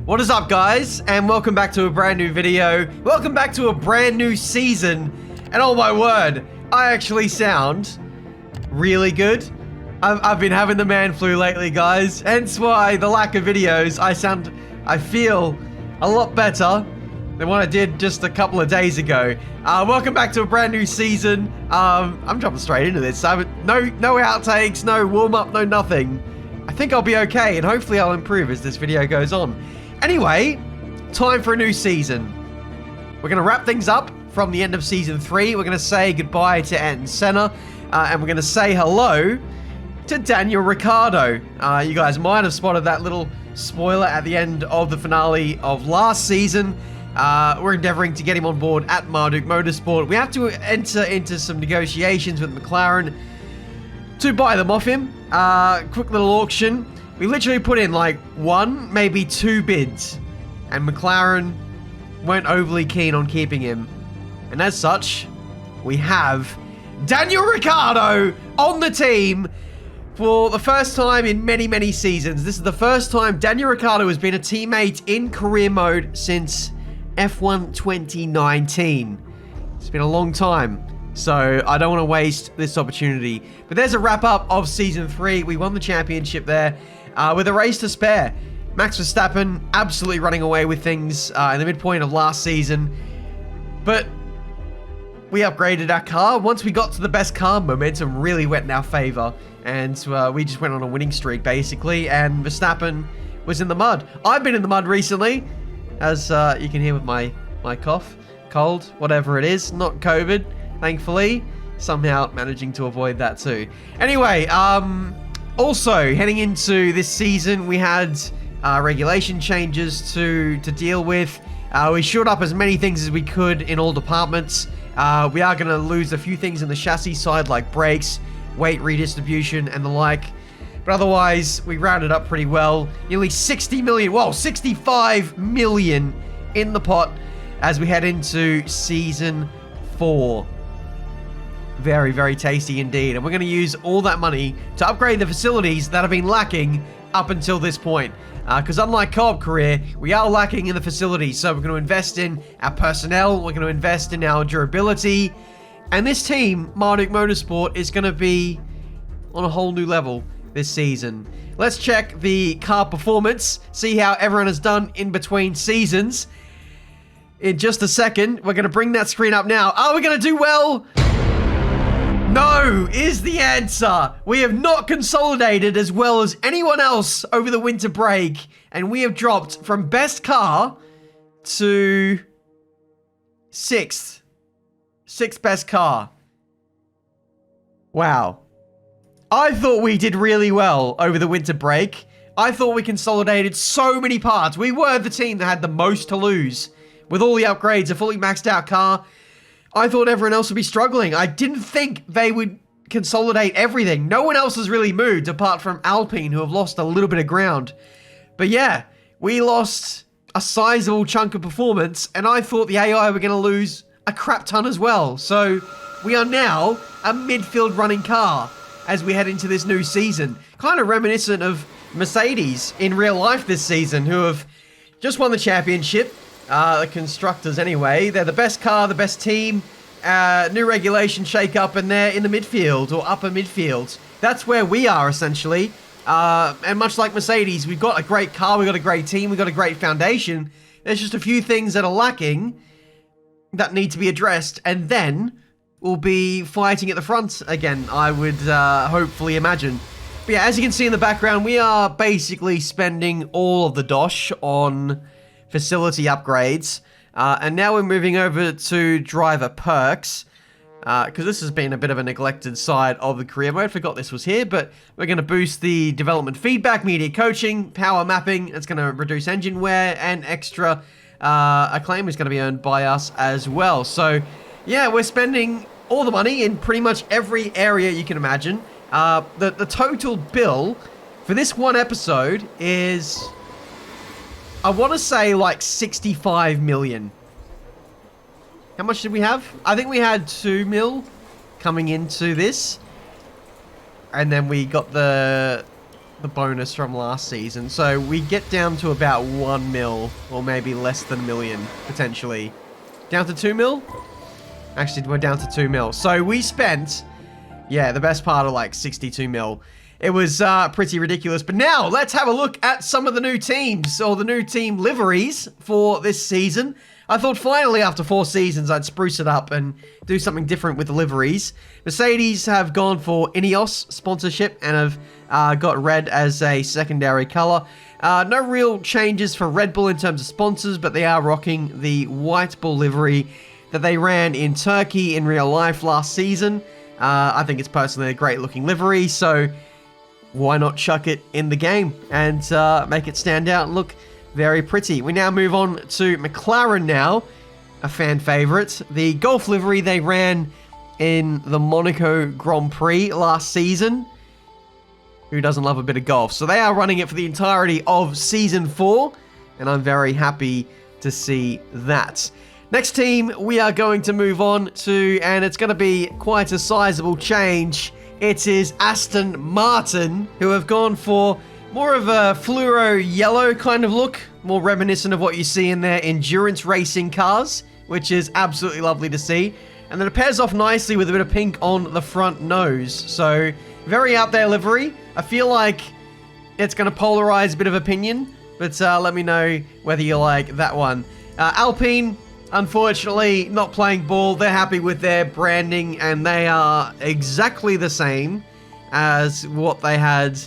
What is up, guys, and welcome back to a brand new video. Welcome back to a brand new season, and oh my word, I actually sound really good. I've been having the man flu lately, guys, hence why the lack of videos. I feel a lot better than what I did just a couple of days ago. Welcome back to a brand new season. I'm jumping straight into this. No outtakes, no warm-up, no nothing. I think I'll be okay, and hopefully I'll improve as this video goes on. Anyway, time for a new season. We're going to wrap things up from the end of Season 3. We're going to say goodbye to Ant and Senna, and we're going to say hello to Daniel Ricciardo. You guys might have spotted that little spoiler at the end of the finale of last season. We're endeavoring to get him on board at Marduk Motorsport. We have to enter into some negotiations with McLaren to buy them off him. Quick little auction. We literally put in like one, maybe two bids, and McLaren weren't overly keen on keeping him. And as such, we have Daniel Ricciardo on the team for the first time in many, many seasons. This is the first time Daniel Ricciardo has been a teammate in career mode since F1 2019. It's been a long time, so I don't want to waste this opportunity. But there's a wrap-up of Season 3. We won the championship there with a race to spare. Max Verstappen absolutely running away with things in the midpoint of last season. But we upgraded our car. Once we got to the best car, momentum really went in our favor. And we just went on a winning streak, basically. And Verstappen was in the mud. I've been in the mud recently, as you can hear with my cough, cold, whatever it is. Not COVID, thankfully. Somehow managing to avoid that too. Anyway, also heading into this season, we had regulation changes to deal with. We shored up as many things as we could in all departments. We are going to lose a few things in the chassis side, like brakes, weight redistribution, and the like. But otherwise, we rounded up pretty well. Nearly 60 million, whoa, 65 million in the pot as we head into Season 4. Very, very tasty indeed. And we're going to use all that money to upgrade the facilities that have been lacking up until this point. Because unlike co-op career, we are lacking in the facilities. So we're going to invest in our personnel. We're going to invest in our durability. And this team, Marduk Motorsport, is going to be on a whole new level this season. Let's check the car performance. See how everyone has done in between seasons. In just a second, we're going to bring that screen up now. Are we going to do well? No, is the answer. We have not consolidated as well as anyone else over the winter break, and we have dropped from best car to sixth best car. Wow. I thought we did really well over the winter break. I thought we consolidated so many parts. We were the team that had the most to lose with all the upgrades, a fully maxed out car. I thought everyone else would be struggling. I didn't think they would consolidate everything. No one else has really moved apart from Alpine, who have lost a little bit of ground. But yeah, we lost a sizable chunk of performance, and I thought the AI were going to lose a crap ton as well. So we are now a midfield running car as we head into this new season. Kind of reminiscent of Mercedes in real life this season, who have just won the championship. The constructors anyway. They're the best car, the best team. New regulation shake-up, and they're in the midfield, or upper midfield. That's where we are, essentially. And much like Mercedes, we've got a great car, we've got a great team, we've got a great foundation. There's just a few things that are lacking that need to be addressed, and then we'll be fighting at the front again, I would hopefully imagine. But yeah, as you can see in the background, we are basically spending all of the dosh on facility upgrades, and now we're moving over to driver perks, because this has been a bit of a neglected side of the career mode. Forgot this was here, but we're going to boost the development feedback, media coaching, power mapping. It's going to reduce engine wear, and extra acclaim is going to be earned by us as well. So yeah, we're spending all the money in pretty much every area you can imagine. The total bill for this one episode is, I want to say, like 65 million. How much did we have? I think we had 2 mil coming into this. And then we got the the bonus from last season. So we get down to about 1 mil, or maybe less than a million, potentially. Down to 2 mil? Actually, we're down to 2 mil. So we spent, yeah, the best part of like 62 mil. It was pretty ridiculous. But now, let's have a look at some of the new teams, or the new team liveries for this season. I thought finally, after 4 seasons, I'd spruce it up and do something different with the liveries. Mercedes have gone for Ineos sponsorship and have got red as a secondary color. No real changes for Red Bull in terms of sponsors, but they are rocking the White Bull livery that they ran in Turkey in real life last season. I think it's personally a great looking livery, so why not chuck it in the game and make it stand out and look very pretty. We now move on to McLaren now, a fan favorite. The Golf livery they ran in the Monaco Grand Prix last season. Who doesn't love a bit of golf? So they are running it for the entirety of Season 4, and I'm very happy to see that. Next team we are going to move on to, and it's going to be quite a sizable change. It is Aston Martin, who have gone for more of a fluoro yellow kind of look, more reminiscent of what you see in their endurance racing cars, which is absolutely lovely to see. And then it pairs off nicely with a bit of pink on the front nose. So, very out there livery. I feel like it's going to polarize a bit of opinion, but let me know whether you like that one. Alpine, unfortunately, not playing ball. They're happy with their branding, and they are exactly the same as what they had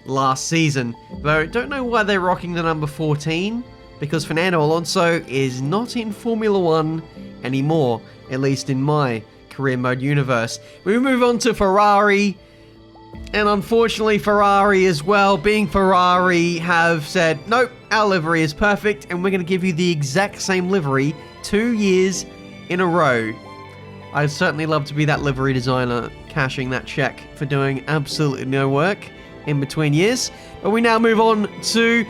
last season. Though, don't know why they're rocking the number 14, because Fernando Alonso is not in Formula 1 anymore, at least in my career mode universe. We move on to Ferrari, and unfortunately Ferrari as well, being Ferrari, have said, nope, our livery is perfect, and we're going to give you the exact same livery 2 years in a row. I'd certainly love to be that livery designer, cashing that check for doing absolutely no work in between years. But we now move on to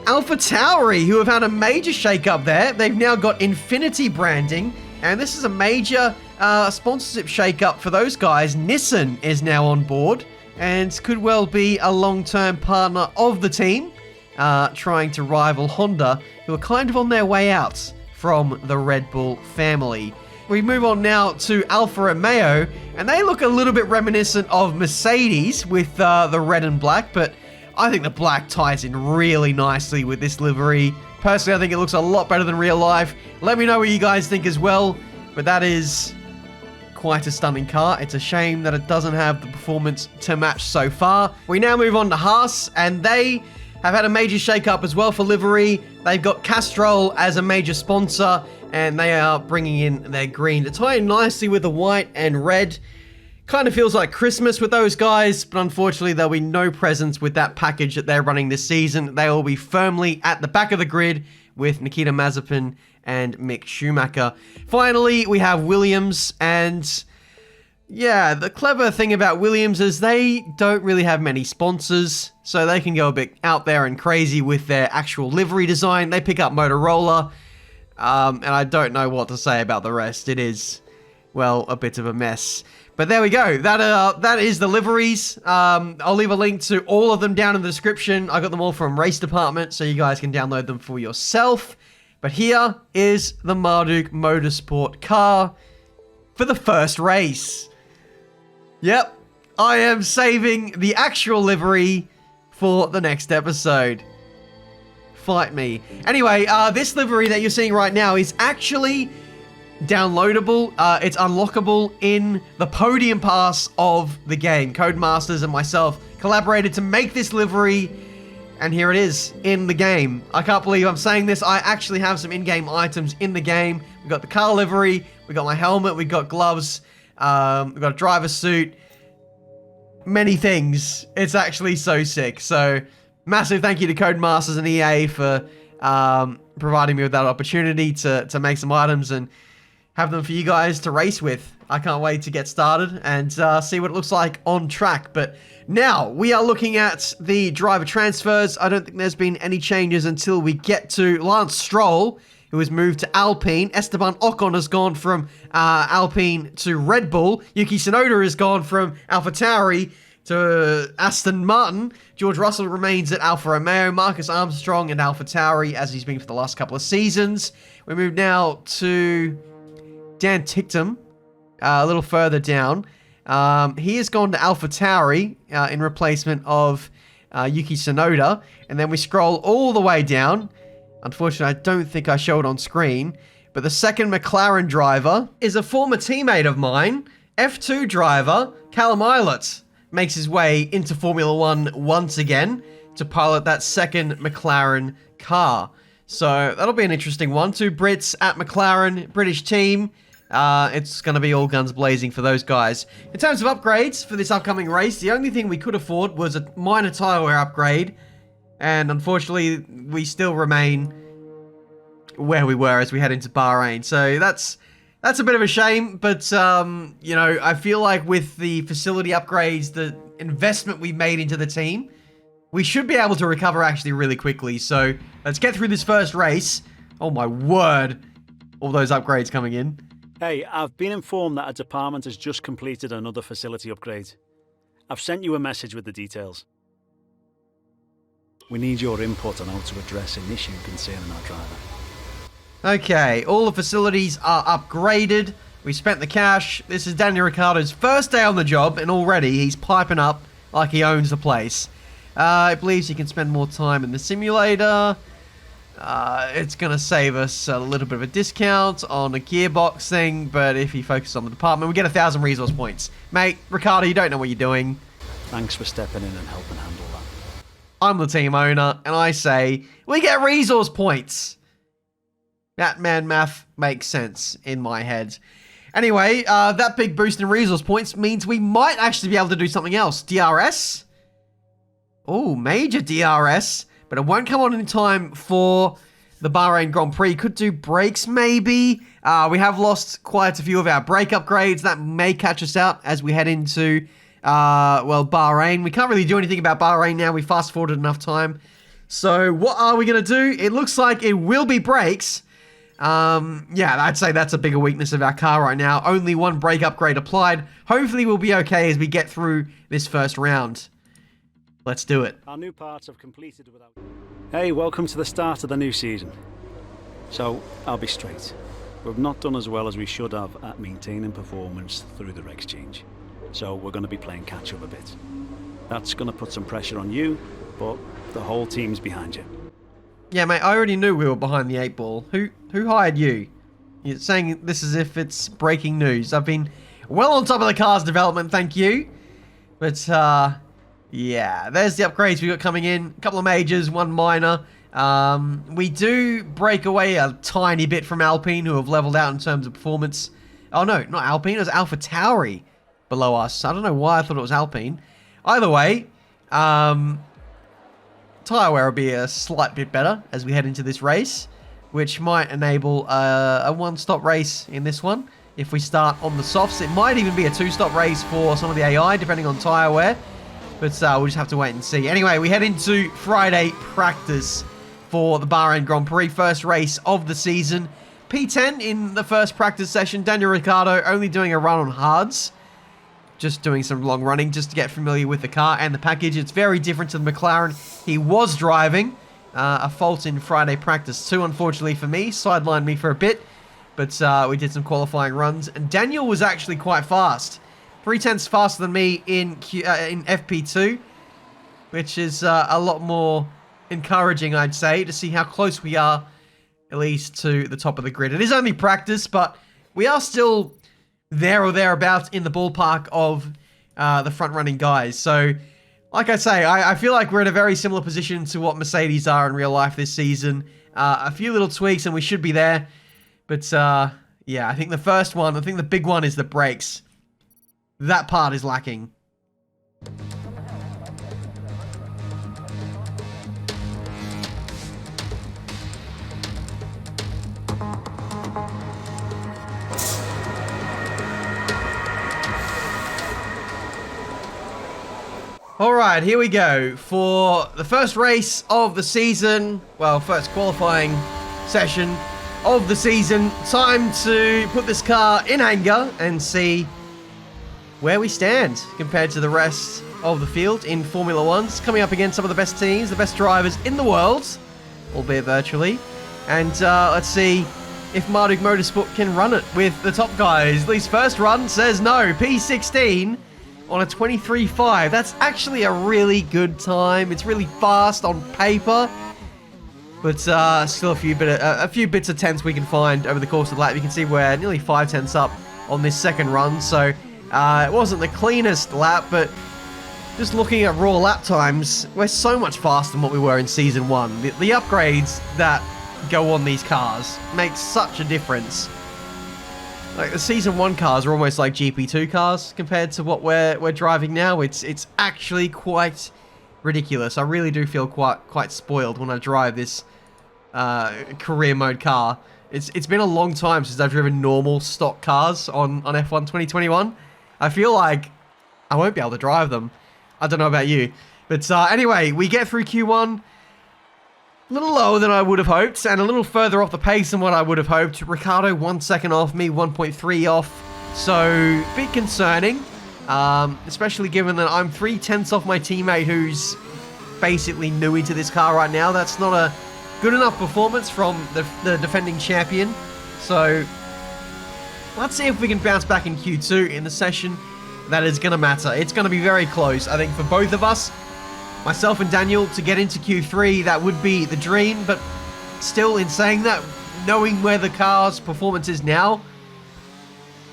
AlphaTauri, who have had a major shake-up there. They've now got Infinity branding, and this is a major sponsorship shake-up for those guys. Nissan is now on board, and could well be a long-term partner of the team, trying to rival Honda, who are kind of on their way out from the Red Bull family. We move on now to Alfa Romeo, and they look a little bit reminiscent of Mercedes with the red and black, but I think the black ties in really nicely with this livery. Personally, I think it looks a lot better than real life. Let me know what you guys think as well, but that is quite a stunning car. It's a shame that it doesn't have the performance to match so far. We now move on to Haas, and they have had a major shake-up as well for livery. They've got Castrol as a major sponsor, and they are bringing in their green to tie in nicely with the white and red. Kind of feels like Christmas with those guys, but unfortunately there'll be no presents with that package that they're running this season. They will be firmly at the back of the grid with Nikita Mazepin and Mick Schumacher. Finally, we have Williams, and yeah, the clever thing about Williams is they don't really have many sponsors, so they can go a bit out there and crazy with their actual livery design. They pick up Motorola, and I don't know what to say about the rest. It is, well, a bit of a mess. But there we go. That is the liveries. I'll leave a link to all of them down in the description. I got them all from Race Department, so you guys can download them for yourself. But here is the Marduk Motorsport car for the first race. Yep, I am saving the actual livery for the next episode. Fight me. Anyway, this livery that you're seeing right now is actually downloadable. It's unlockable in the podium pass of the game. Codemasters and myself collaborated to make this livery, and here it is in the game. I can't believe I'm saying this. I actually have some in-game items in the game. We've got the car livery, we got my helmet, we got gloves, we've got a driver's suit, many things. It's actually so sick. So massive thank you to Codemasters and EA for providing me with that opportunity to make some items and have them for you guys to race with. I can't wait to get started and see what it looks like on track. But now we are looking at the driver transfers. I don't think there's been any changes until we get to Lance Stroll, who has moved to Alpine. Esteban Ocon has gone from Alpine to Red Bull. Yuki Tsunoda has gone from AlphaTauri to Aston Martin. George Russell remains at Alfa Romeo, Marcus Armstrong and Alfa Tauri, as he's been for the last couple of seasons. We move now to Dan Ticktum, a little further down. He has gone to Alfa Tauri in replacement of Yuki Tsunoda. And then we scroll all the way down. Unfortunately, I don't think I showed on screen, but the second McLaren driver is a former teammate of mine. F2 driver Callum Ilott makes his way into Formula One once again to pilot that second McLaren car. So that'll be an interesting one. 2 Brits at McLaren, British team. It's going to be all guns blazing for those guys. In terms of upgrades for this upcoming race, the only thing we could afford was a minor tyre wear upgrade. And unfortunately, we still remain where we were as we head into Bahrain. So that's a bit of a shame. But, you know, I feel like with the facility upgrades, the investment we made into the team, we should be able to recover actually really quickly. So let's get through this first race. Oh my word. All those upgrades coming in. Hey, I've been informed that our department has just completed another facility upgrade. I've sent you a message with the details. We need your input on how to address an issue concerning our driver. Okay, all the facilities are upgraded. We spent the cash. This is Daniel Ricciardo's first day on the job, and already he's piping up like he owns the place. It believes he can spend more time in the simulator. It's going to save us a little bit of a discount on a gearbox thing, but if he focuses on the department, we get 1,000 resource points. Mate, Ricciardo, you don't know what you're doing. Thanks for stepping in and helping handle that. I'm the team owner, and I say, we get resource points. That man math makes sense in my head. Anyway, that big boost in resource points means we might actually be able to do something else. DRS? Oh, major DRS. But it won't come on in time for the Bahrain Grand Prix. Could do brakes, maybe. We have lost quite a few of our brake upgrades. That may catch us out as we head into, well, Bahrain. We can't really do anything about Bahrain now. We fast-forwarded enough time. So what are we going to do? It looks like it will be brakes. Yeah, I'd say that's a bigger weakness of our car right now. Only one brake upgrade applied. Hopefully we'll be okay as we get through this first round. Let's do it. Our new parts have completed without... Hey, welcome to the start of the new season. So, I'll be straight. We've not done as well as we should have at maintaining performance through the regs change. So, we're going to be playing catch up a bit. That's going to put some pressure on you, but the whole team's behind you. Yeah, mate, I already knew we were behind the 8 ball. Who hired you? You're saying this as if it's breaking news. I've been well on top of the car's development, thank you. But, yeah, there's the upgrades we got coming in. A couple of majors, one minor. We do break away a tiny bit from Alpine, who have leveled out in terms of performance. Oh, no, not Alpine. It was Alfa Tauri below us. I don't know why I thought it was Alpine. Either way, tyre wear will be a slight bit better as we head into this race, which might enable a one-stop race in this one. If we start on the softs, it might even be a 2-stop race for some of the AI, depending on tyre wear. But we'll just have to wait and see. Anyway, we head into Friday practice for the Bahrain Grand Prix. First race of the season. P10 in the first practice session. Daniel Ricciardo only doing a run on hards. Just doing some long running just to get familiar with the car and the package. It's very different to the McLaren he was driving. A fault in Friday practice 2, unfortunately for me. Sidelined me for a bit. But we did some qualifying runs. And Daniel was actually quite fast. 3/10 faster than me in FP2, which is a lot more encouraging, I'd say, to see how close we are, at least to the top of the grid. It is only practice, but we are still there or thereabouts in the ballpark of the front-running guys. So, like I say, I feel like we're in a very similar position to what Mercedes are in real life this season. A few little tweaks and we should be there. But, yeah, I think the big one is the brakes. That part is lacking. Alright, here we go for the first race of the season. Well, first qualifying session of the season. Time to put this car in anger and see where we stand compared to the rest of the field in Formula One's, coming up against some of the best teams, the best drivers in the world, albeit virtually. And let's see if Marduk Motorsport can run it with the top guys. At least first run says no. P16 on a 23.5. That's actually a really good time. It's really fast on paper, but still a few bits of tenths we can find over the course of the lap. You can see we're nearly 5 tenths up on this second run, so it wasn't the cleanest lap, but just looking at raw lap times, we're so much faster than what we were in Season 1. The upgrades that go on these cars make such a difference. Like, the Season 1 cars are almost like GP2 cars compared to what we're driving now. It's actually quite ridiculous. I really do feel quite spoiled when I drive this career mode car. It's been a long time since I've driven normal stock cars on F1 2021. I feel like I won't be able to drive them. I don't know about you. But anyway, we get through Q1. A little lower than I would have hoped, and a little further off the pace than what I would have hoped. Ricardo 1 second off, me 1.3 off. So, a bit concerning. Especially given that I'm 3 tenths off my teammate who's basically new into this car right now. That's not a good enough performance from the defending champion. So, let's see if we can bounce back in Q2 in the session. That is going to matter. It's going to be very close, I think, for both of us. Myself and Daniel to get into Q3, that would be the dream, but still, in saying that, knowing where the car's performance is now,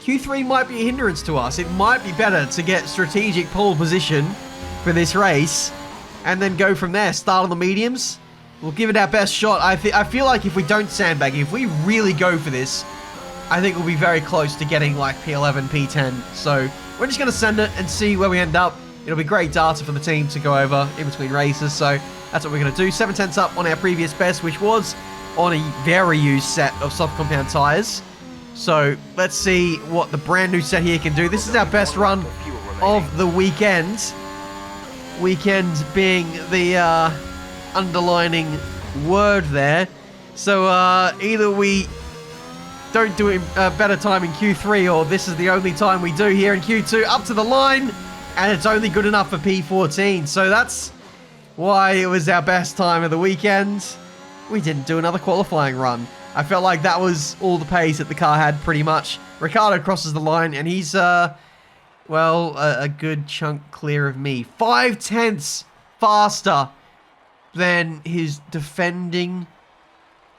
Q3 might be a hindrance to us. It might be better to get strategic pole position for this race and then go from there. Start on the mediums. We'll give it our best shot. I feel like if we don't sandbag, if we really go for this, I think we'll be very close to getting like P11, P10. So we're just going to send it and see where we end up. It'll be great data for the team to go over in between races, so that's what we're going to do. 7 tenths up on our previous best, which was on a very used set of soft compound tyres. So let's see what the brand new set here can do. This is our best run of the weekend. Weekend being the underlining word there. So either we don't do a better time in Q3, or this is the only time we do here in Q2. Up to the line. And it's only good enough for P14. So that's why it was our best time of the weekend. We didn't do another qualifying run. I felt like that was all the pace that the car had, pretty much. Ricardo crosses the line, and he's, well, a good chunk clear of me. 5 tenths faster than his defending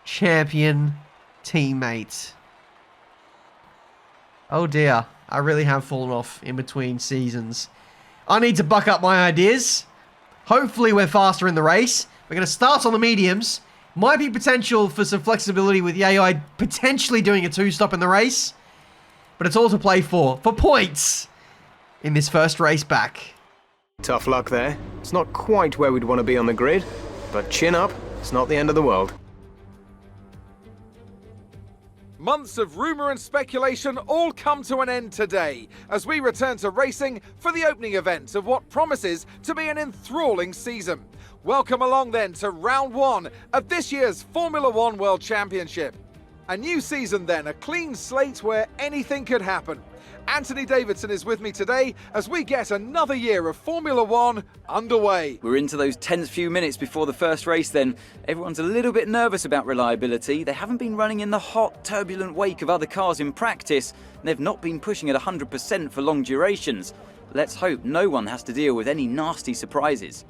champion teammate. Oh dear. I really have fallen off in between seasons. I need to buck up my ideas. Hopefully we're faster in the race. We're going to start on the mediums. Might be potential for some flexibility with the AI potentially doing a 2-stop in the race. But it's all to play for points in this first race back. Tough luck there. It's not quite where we'd want to be on the grid, but chin up, it's not the end of the world. Months of rumour and speculation all come to an end today as we return to racing for the opening event of what promises to be an enthralling season. Welcome along then to round 1 of this year's Formula One World Championship. A new season then, a clean slate where anything could happen. Anthony Davidson is with me today as we get another year of Formula One underway. We're into those tense few minutes before the first race then. Everyone's a little bit nervous about reliability. They haven't been running in the hot, turbulent wake of other cars in practice. And they've not been pushing at 100% for long durations. Let's hope no one has to deal with any nasty surprises.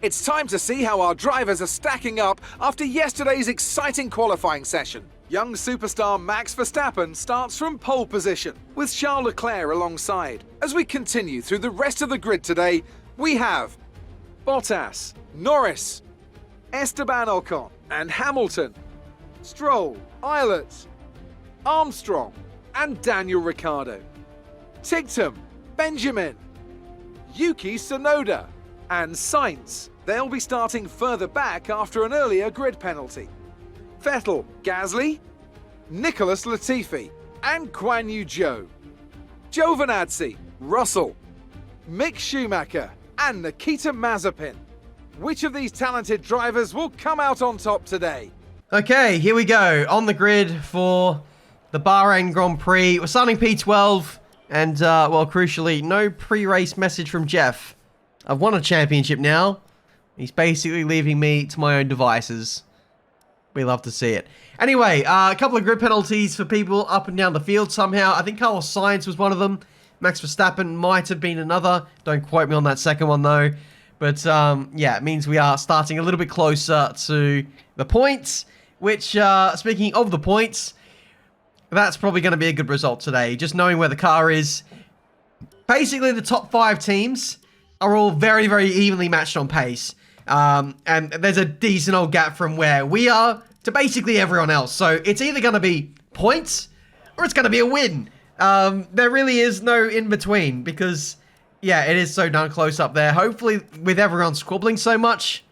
It's time to see how our drivers are stacking up after yesterday's exciting qualifying session. Young superstar Max Verstappen starts from pole position, with Charles Leclerc alongside. As we continue through the rest of the grid today, we have Bottas, Norris, Esteban Ocon and Hamilton, Stroll, Eilert, Armstrong and Daniel Ricciardo, Tigtum, Benjamin, Yuki Tsunoda and Sainz. They'll be starting further back after an earlier grid penalty. Vettel, Gasly, Nicholas Latifi and Guan Yu Zhou, Giovinazzi, Russell, Mick Schumacher and Nikita Mazepin. Which of these talented drivers will come out on top today? Okay, here we go. On the grid for the Bahrain Grand Prix. We're starting P12. And, well, crucially, no pre-race message from Jeff. I've won a championship now. He's basically leaving me to my own devices. We love to see it. Anyway, a couple of grid penalties for people up and down the field somehow. I think Carlos Sainz was one of them. Max Verstappen might have been another. Don't quote me on that second one, though. But, yeah, it means we are starting a little bit closer to the points. Which, speaking of the points, that's probably going to be a good result today. Just knowing where the car is. Basically, the top 5 teams are all very, very evenly matched on pace. And there's a decent old gap from where we are to basically everyone else. So it's either going to be points or it's going to be a win. There really is no in between because, yeah, it is so darn close up there. Hopefully, with everyone squabbling so much,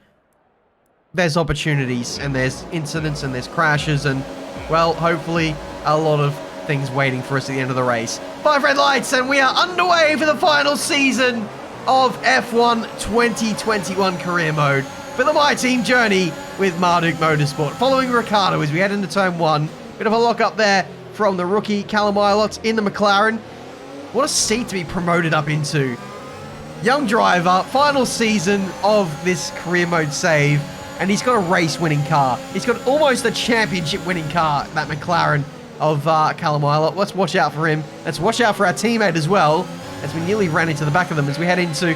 there's opportunities and there's incidents and there's crashes and, well, hopefully a lot of things waiting for us at the end of the race. 5 red lights and we are underway for the final season of F1 2021 career mode for the My Team journey with Marduk Motorsport. Following Ricciardo as we head into turn 1. Bit of a lock up there from the rookie Callum Ilott in the McLaren. What a seat to be promoted up into. Young driver, final season of this career mode save. And he's got a race-winning car. He's got almost a championship-winning car, that McLaren of Callum Ilott. Let's watch out for him. Let's watch out for our teammate as well, as we nearly ran into the back of them as we head into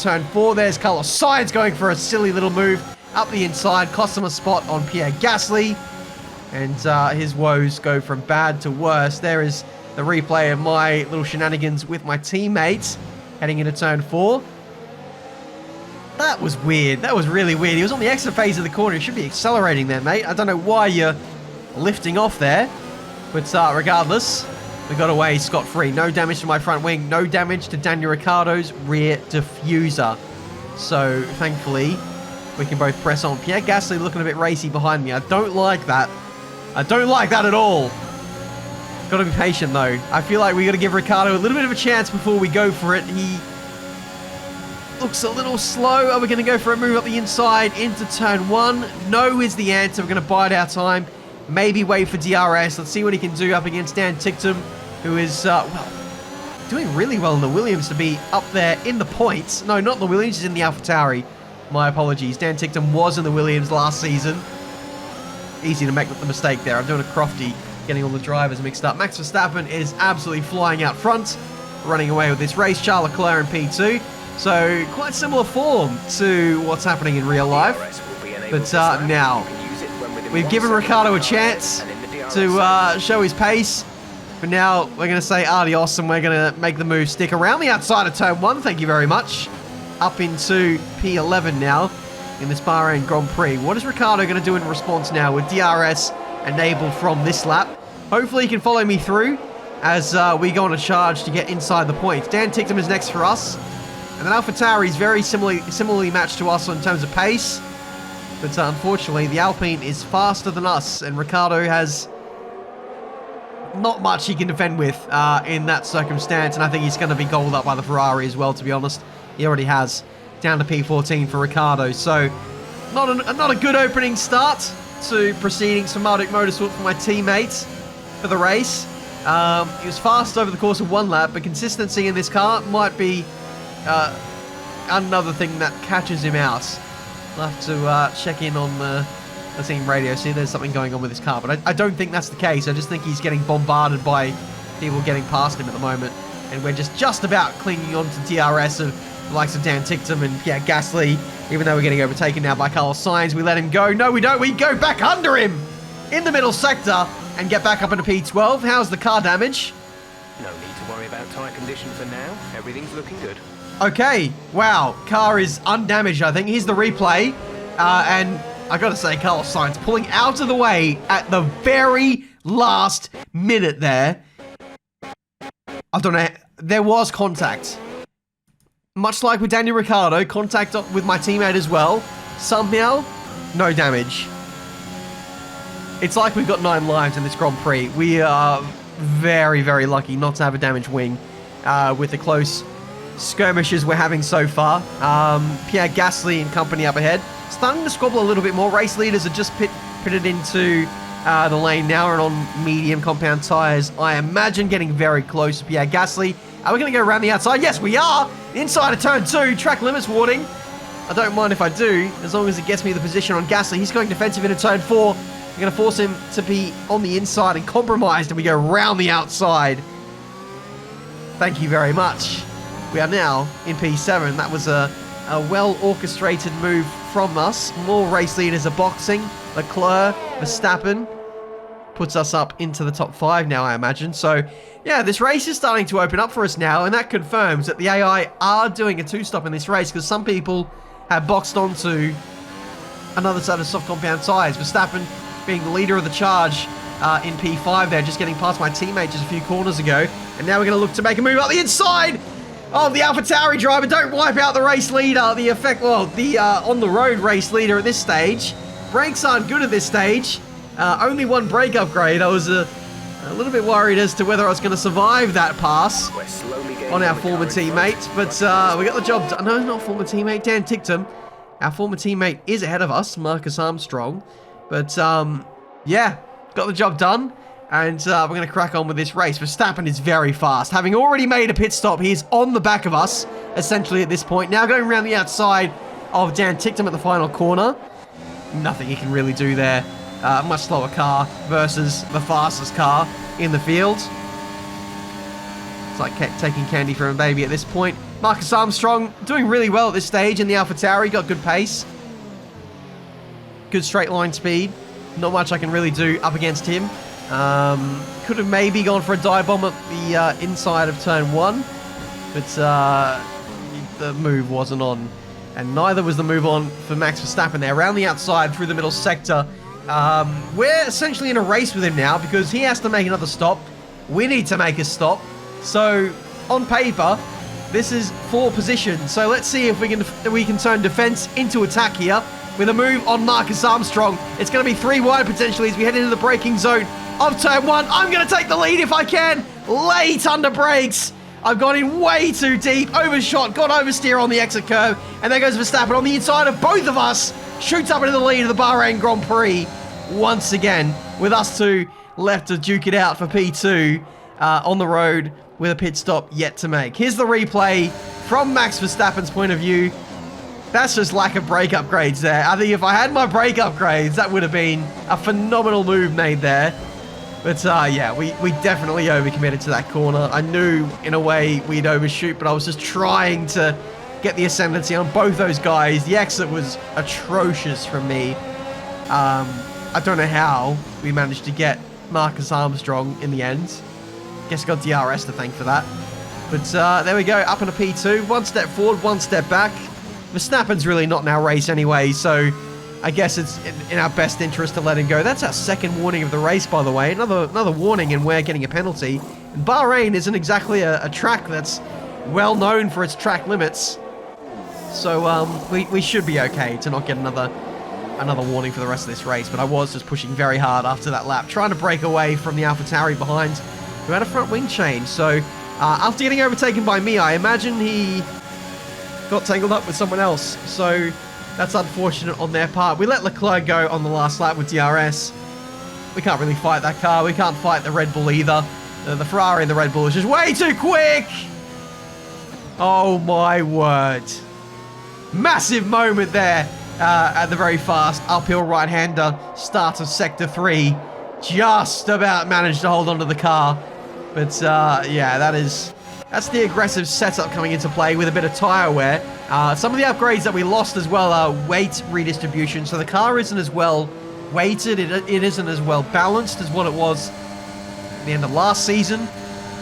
turn 4. There's Carlos Sainz going for a silly little move up the inside. Cost him a spot on Pierre Gasly. And his woes go from bad to worse. There is the replay of my little shenanigans with my teammates heading into turn 4. That was weird. That was really weird. He was on the exit phase of the corner. He should be accelerating there, mate. I don't know why you're lifting off there. But regardless, we got away scot-free. No damage to my front wing. No damage to Daniel Ricciardo's rear diffuser. So, thankfully, we can both press on. Pierre Gasly looking a bit racy behind me. I don't like that. I don't like that at all. Got to be patient, though. I feel like we got to give Ricciardo a little bit of a chance before we go for it. He looks a little slow. Are we going to go for a move up the inside into turn 1? No is the answer. We're going to bide our time. Maybe wait for DRS. Let's see what he can do up against Dan Ticktum, who is, well, doing really well in the Williams to be up there in the points. No, not in the Williams. He's in the AlphaTauri. My apologies. Dan Ticktum was in the Williams last season. Easy to make the mistake there. I'm doing a crofty, getting all the drivers mixed up. Max Verstappen is absolutely flying out front, running away with this race. Charles Leclerc in P2. So, quite similar form to what's happening in real life. But now, we've given Ricciardo a chance to show his pace. But now, we're going to say adios and we're going to make the move stick around the outside of turn 1. Thank you very much. Up into P11 now in this Bahrain Grand Prix. What is Ricciardo going to do in response now with DRS enabled from this lap? Hopefully he can follow me through as we go on a charge to get inside the points. Dan Ticktum is next for us. And then AlphaTauri is very similarly matched to us in terms of pace. But unfortunately, the Alpine is faster than us. And Ricciardo has not much he can defend with in that circumstance. And I think he's going to be gobbled up by the Ferrari as well, to be honest. He already has. Down to P14 for Ricciardo. So, not a good opening start to proceedings for Marduk Motorsport for my teammates for the race. He was fast over the course of 1 lap, but consistency in this car might be another thing that catches him out. We'll have to check in on the team radio, see if there's something going on with his car. But I don't think that's the case. I just think he's getting bombarded by people getting past him at the moment. And we're just about clinging on to DRS of the likes of Dan Ticktum and Pierre Gasly. Even though we're getting overtaken now by Carlos Sainz, we let him go. No, we don't. We go back under him in the middle sector and get back up into P12. How's the car damage? No need to worry about tyre condition for now. Everything's looking good. Okay, wow, car is undamaged, I think. Here's the replay, and I gotta say, Carlos Sainz pulling out of the way at the very last minute there. I don't know, there was contact. Much like with Daniel Ricciardo, contact with my teammate as well. Somehow, no damage. It's like we've got 9 lives in this Grand Prix. We are very, very lucky not to have a damaged wing with the close skirmishes we're having so far. Pierre Gasly and company up ahead. Starting to squabble a little bit more. Race leaders are just pitted into the lane now and on medium compound tyres. I imagine getting very close to Pierre Gasly. Are we going to go around the outside? Yes, we are. Inside of turn 2, track limits warning. I don't mind if I do, as long as it gets me the position on Gasly. He's going defensive into turn 4. We're going to force him to be on the inside and compromised, and we go round the outside. Thank you very much. We are now in P7. That was a well-orchestrated move from us. More race leaders are boxing. Leclerc, Verstappen puts us up into the top 5 now, I imagine. So, yeah, this race is starting to open up for us now, and that confirms that the AI are doing a 2-stop in this race, because some people have boxed onto another set of soft compound tyres. Verstappen being the leader of the charge in P5 there, just getting past my teammate just a few corners ago. And now we're going to look to make a move up the inside of the AlphaTauri driver. Don't wipe out the race leader. The on-the-road race leader at this stage. Brakes aren't good at this stage. Only one brake upgrade. I was a little bit worried as to whether I was going to survive that pass on our former teammate. But we got the job done. No, not former teammate. Dan Ticktum. Our former teammate is ahead of us, Marcus Armstrong. But, yeah, got the job done. And we're going to crack on with this race. Verstappen is very fast. Having already made a pit stop, he's on the back of us, essentially, at this point. Now going around the outside of Dan Ticktum at the final corner. Nothing he can really do there. Much slower car versus the fastest car in the field. It's like taking candy from a baby at this point. Marcus Armstrong doing really well at this stage in the AlphaTauri. Got good pace. Good straight line speed. Not much I can really do up against him. Could have maybe gone for a dive bomb at the inside of turn 1. But the move wasn't on. And neither was the move on for Max Verstappen there. Around the outside through the middle sector. We're essentially in a race with him now because he has to make another stop. We need to make a stop. So, on paper, this is 4 positions. So let's see if we can turn defense into attack here with a move on Marcus Armstrong. It's going to be 3 wide potentially as we head into the braking zone of turn 1. I'm going to take the lead if I can. Late under brakes. I've gone in way too deep, overshot, got oversteer on the exit curve, and there goes Verstappen on the inside of both of us. Shoots up into the lead of the Bahrain Grand Prix once again, with us 2 left to duke it out for P2 on the road with a pit stop yet to make. Here's the replay from Max Verstappen's point of view. That's just lack of brake upgrades there. I think if I had my brake upgrades, that would have been a phenomenal move made there. But yeah, we definitely overcommitted to that corner. I knew in a way we'd overshoot, but I was just trying to get the ascendancy on both those guys. The exit was atrocious from me. I don't know how we managed to get Marcus Armstrong in the end. Guess I got DRS to thank for that. But there we go, up into P2. 1 step forward, 1 step back. Verstappen's really not in our race anyway, so I guess it's in our best interest to let him go. That's our 2nd warning of the race, by the way. Another warning, and we're getting a penalty. And Bahrain isn't exactly a track that's well known for its track limits. So we should be okay to not get another warning for the rest of this race. But I was just pushing very hard after that lap, trying to break away from the AlphaTauri behind, who had a front wing change. So after getting overtaken by me, I imagine he got tangled up with someone else. So that's unfortunate on their part. We let Leclerc go on the last lap with DRS. We can't really fight that car. We can't fight the Red Bull either. The Ferrari and the Red Bull is just way too quick. Oh my word. Massive moment there at the very fast uphill right-hander start of Sector 3. Just about managed to hold onto the car. But yeah, that's the aggressive setup coming into play with a bit of tyre wear. Some of the upgrades that we lost as well are weight redistribution. So the car isn't as well weighted. It isn't as well balanced as what it was at the end of last season.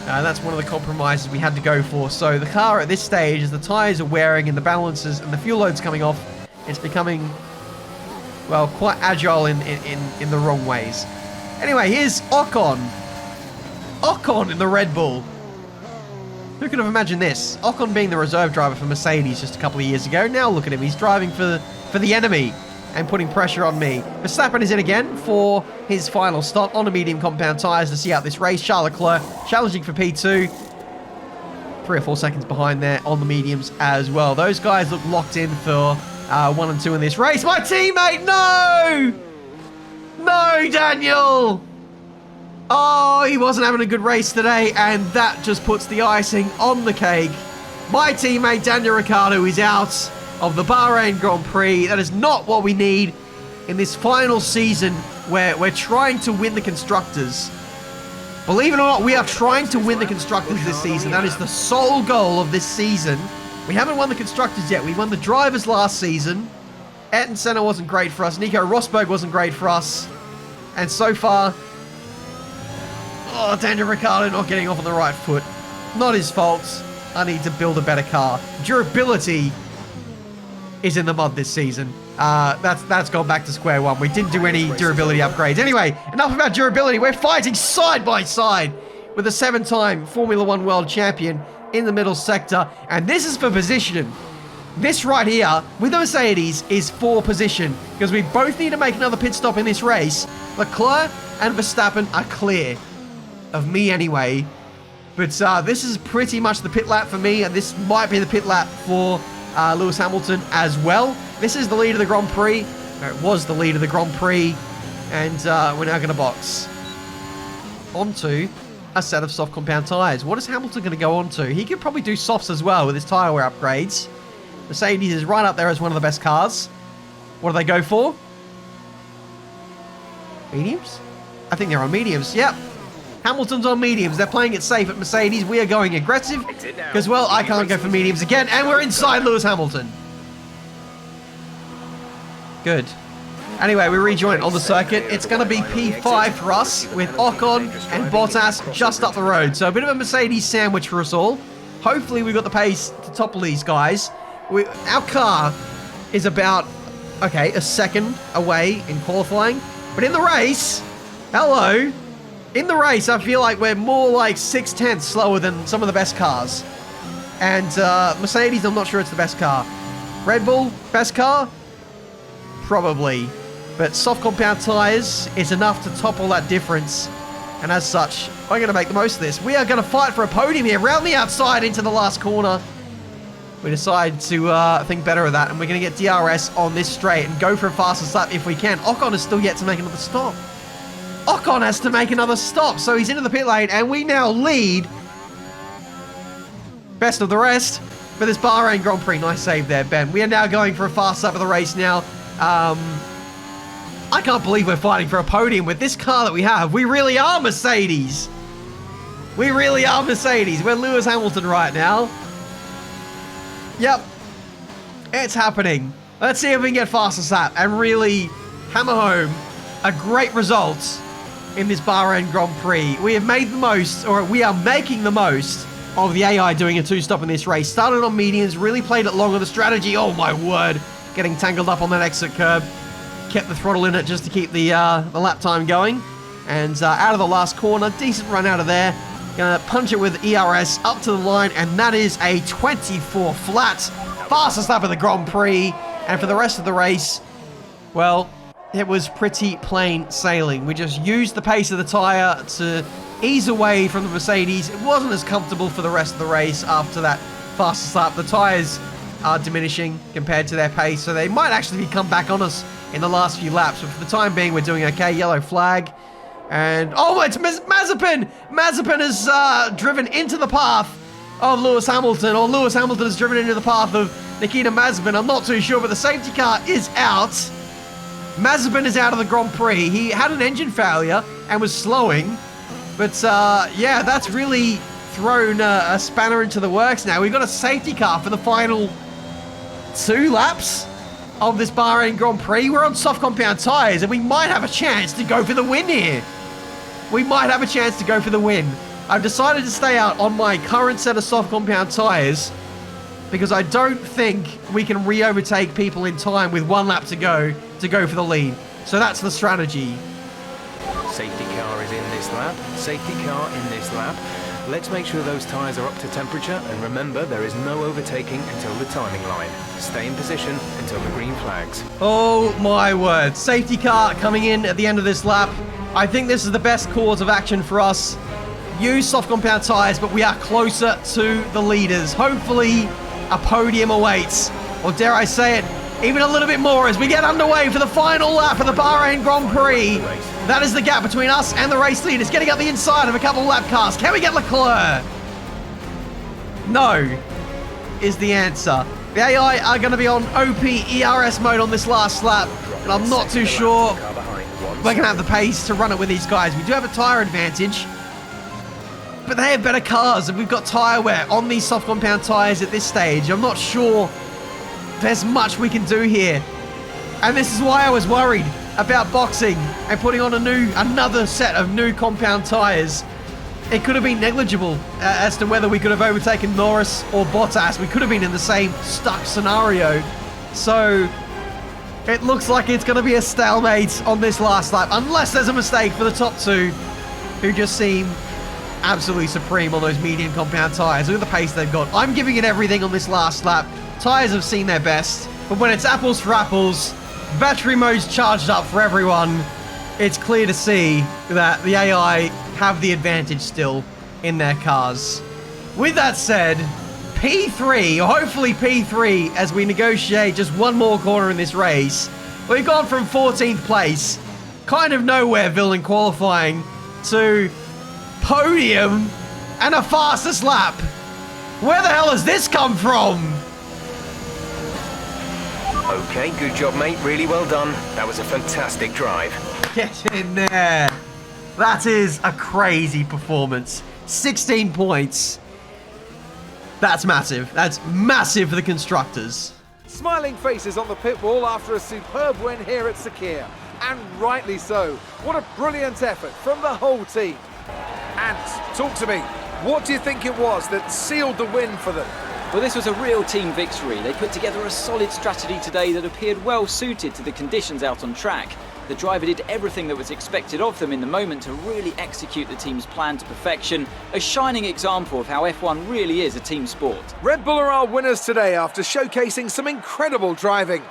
That's one of the compromises we had to go for. So the car at this stage, as the tyres are wearing and the balances and the fuel load's coming off, it's becoming, well, quite agile in the wrong ways. Anyway, here's Ocon. Ocon in the Red Bull. Who could have imagined this? Ocon being the reserve driver for Mercedes just a couple of years ago. Now look at him. He's driving for the enemy and putting pressure on me. Verstappen is in again for his final stop on the medium compound tyres to see out this race. Charles Leclerc challenging for P2. 3 or 4 seconds behind there on the mediums as well. Those guys look locked in for 1 and 2 in this race. My teammate, no! No, no, Daniel! Oh, he wasn't having a good race today, and that just puts the icing on the cake. My teammate Daniel Ricciardo is out of the Bahrain Grand Prix. That is not what we need in this final season where we're trying to win the Constructors. Believe it or not, we are trying to win the Constructors this season. That is the sole goal of this season. We haven't won the Constructors yet. We won the Drivers last season. Ayrton Senna wasn't great for us. Nico Rosberg wasn't great for us. And so far, Daniel Ricciardo not getting off on the right foot. Not his fault. I need to build a better car. Durability is in the mud this season. That's gone back to square one. We didn't do any durability upgrades. Anyway, enough about durability. We're fighting side by side with a 7-time Formula One world champion in the middle sector. And this is for position. This right here, with the Mercedes, is for position. Because we both need to make another pit stop in this race. Leclerc and Verstappen are clear. Of me anyway. But this is pretty much the pit lap for me. And this might be the pit lap for Lewis Hamilton as well. This is the lead of the Grand Prix. It was the lead of the Grand Prix. And we're now going to box onto a set of soft compound tyres. What is Hamilton going to go on to? He could probably do softs as well with his tyre wear upgrades. Mercedes is right up there as one of the best cars. What do they go for? Mediums? I think they're on mediums. Yep. Hamilton's on mediums. They're playing it safe at Mercedes. We are going aggressive because, well, I can't go for mediums again. And we're inside Lewis Hamilton. Good. Anyway, we rejoin on the circuit. It's going to be P5 for us with Ocon and Bottas just up the road. So a bit of a Mercedes sandwich for us all. Hopefully we've got the pace to topple these guys. Our car is about, okay, a second away in qualifying. But in the race, hello. In the race, I feel like we're more like 6/10 slower than some of the best cars. And Mercedes, I'm not sure it's the best car. Red Bull, best car? Probably. But soft compound tyres is enough to topple that difference. And as such, I'm going to make the most of this. We are going to fight for a podium here, round the outside into the last corner. We decide to think better of that, and we're going to get DRS on this straight and go for a fastest lap if we can. Ocon is still yet to make another stop. Ocon has to make another stop, so he's into the pit lane, and we now lead. Best of the rest for this Bahrain Grand Prix. Nice save there, Ben. We are now going for a fast lap of the race now. I can't believe we're fighting for a podium with this car that we have. We really are Mercedes. We really are Mercedes. We're Lewis Hamilton right now. Yep. It's happening. Let's see if we can get fastest lap and really hammer home a great result in this Bahrain Grand Prix. We have made the most, or we are making the most of the AI doing a two-stop in this race. Started on mediums, really played it long on the strategy. Oh my word. Getting tangled up on that exit curb. Kept the throttle in it just to keep the lap time going. And out of the last corner, decent run out of there. Gonna punch it with ERS up to the line, and that is a 24 flat. Fastest lap of the Grand Prix. And for the rest of the race, well, it was pretty plain sailing. We just used the pace of the tyre to ease away from the Mercedes. It wasn't as comfortable for the rest of the race after that fastest lap. The tyres are diminishing compared to their pace, so they might actually come back on us in the last few laps. But for the time being, we're doing okay. Yellow flag. And, oh, it's Mazepin! Mazepin has driven into the path of Lewis Hamilton, or Lewis Hamilton has driven into the path of Nikita Mazepin. I'm not too sure, but the safety car is out. Mazepin is out of the Grand Prix. He had an engine failure and was slowing. But, yeah, that's really thrown a spanner into the works now. We've got a safety car for the final 2 laps of this Bahrain Grand Prix. We're on soft compound tyres, and we might have a chance to go for the win here. We might have a chance to go for the win. I've decided to stay out on my current set of soft compound tyres because I don't think we can re-overtake people in time with 1 lap to go for the lead. So that's the strategy. Safety car is in this lap. Safety car in this lap. Let's make sure those tyres are up to temperature, and remember, there is no overtaking until the timing line. Stay in position until the green flags. Oh my word. Safety car coming in at the end of this lap. I think this is the best course of action for us. Use soft compound tyres, but we are closer to the leaders. Hopefully, a podium awaits. Or dare I say it, even a little bit more as we get underway for the final lap of the Bahrain Grand Prix. That is the gap between us and the race leaders, getting up the inside of a couple of lap cars. Can we get Leclerc? No, is the answer. The AI are going to be on OP ERS mode on this last lap, and I'm not too sure we're going to have the pace to run it with these guys. We do have a tyre advantage, but they have better cars, and we've got tyre wear on these soft compound tyres at this stage. I'm not sure there's much we can do here, and this is why I was worried about boxing and putting on another set of new compound tyres. It could have been negligible as to whether we could have overtaken Norris or Bottas. We could have been in the same stuck scenario. So it looks like it's going to be a stalemate on this last lap, unless there's a mistake for the top two, who just seem absolutely supreme on those medium compound tyres. Look at the pace they've got. I'm giving it everything on this last lap. Tyres have seen their best, but when it's apples for apples, battery mode's charged up for everyone, it's clear to see that the AI have the advantage still in their cars. With that said, P3, or hopefully P3, as we negotiate just one more corner in this race. We've gone from 14th place, kind of nowhere villain qualifying, to podium and a fastest lap. Where the hell has this come from? Okay, good job, mate. Really well done. That was a fantastic drive. Get in there. That is a crazy performance. 16 points. That's massive. That's massive for the constructors. Smiling faces on the pit wall after a superb win here at Sakir. And rightly so. What a brilliant effort from the whole team. And talk to me. What do you think it was that sealed the win for them? Well, this was a real team victory. They put together a solid strategy today that appeared well suited to the conditions out on track. The driver did everything that was expected of them in the moment to really execute the team's plan to perfection. A shining example of how F1 really is a team sport. Red Bull are our winners today after showcasing some incredible driving.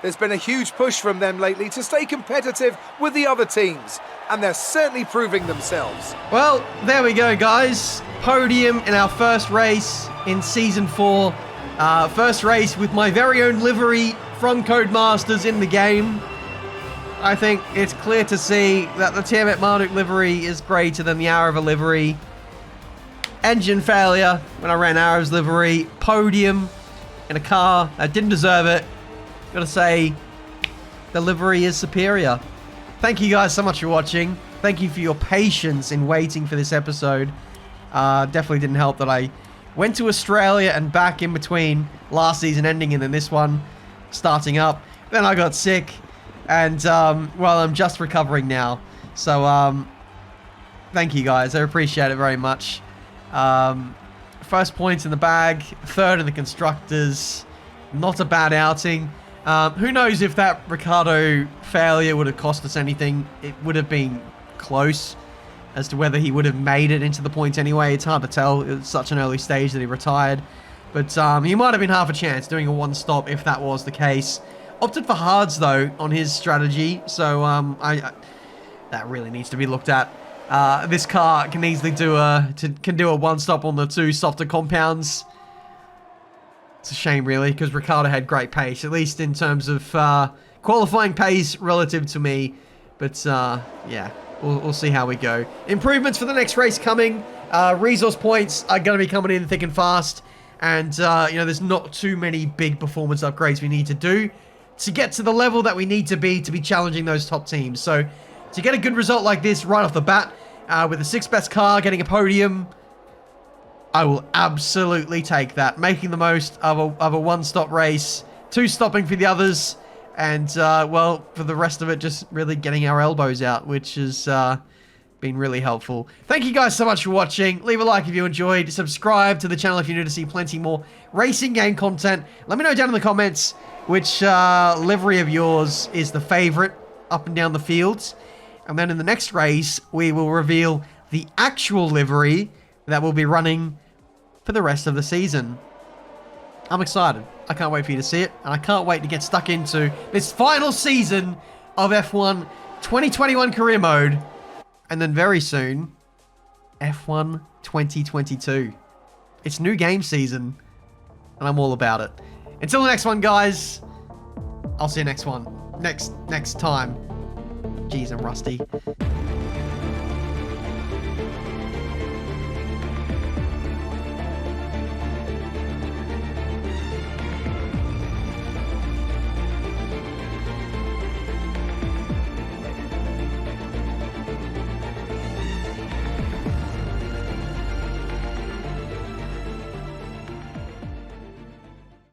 There's been a huge push from them lately to stay competitive with the other teams, and they're certainly proving themselves. Well, there we go, guys. Podium in our first race in Season 4. First race with my very own livery from Codemasters in the game. I think it's clear to see that the Tiametmarduk livery is greater than the Arava livery. Engine failure when I ran Arava's livery. Podium in a car that didn't deserve it. Gotta say, the livery is superior. Thank you guys so much for watching. Thank you for your patience in waiting for this episode. Definitely didn't help that I went to Australia and back in between last season ending and then this one starting up. Then I got sick. And, well, I'm just recovering now. So, thank you guys. I appreciate it very much. First points in the bag. Third in the constructors. Not a bad outing. Who knows if that Ricciardo failure would have cost us anything. It would have been close as to whether he would have made it into the points anyway. It's hard to tell. It was such an early stage that he retired. But, he might have been half a chance doing a one-stop if that was the case. Opted for hards though on his strategy, so that really needs to be looked at. This car can easily do a one stop on the two softer compounds. It's a shame really, because Ricciardo had great pace, at least in terms of qualifying pace relative to me. But yeah, we'll see how we go. Improvements for the next race coming. Resource points are going to be coming in thick and fast, and you know, there's not too many big performance upgrades we need to do to get to the level that we need to be challenging those top teams. So to get a good result like this right off the bat, with the 6th best car getting a podium, I will absolutely take that. Making the most of a one-stop race, 2 stopping for the others, and well, for the rest of it, just really getting our elbows out, which has been really helpful. Thank you guys so much for watching. Leave a like if you enjoyed. Subscribe to the channel if you're new to see plenty more racing game content. Let me know down in the comments which livery of yours is the favorite up and down the fields. And then in the next race, we will reveal the actual livery that will be running for the rest of the season. I'm excited. I can't wait for you to see it. And I can't wait to get stuck into this final season of F1 2021 career mode. And then very soon, F1 2022. It's new game season. And I'm all about it. Until the next one, guys. I'll see you next one. Next time. Jeez, I'm rusty.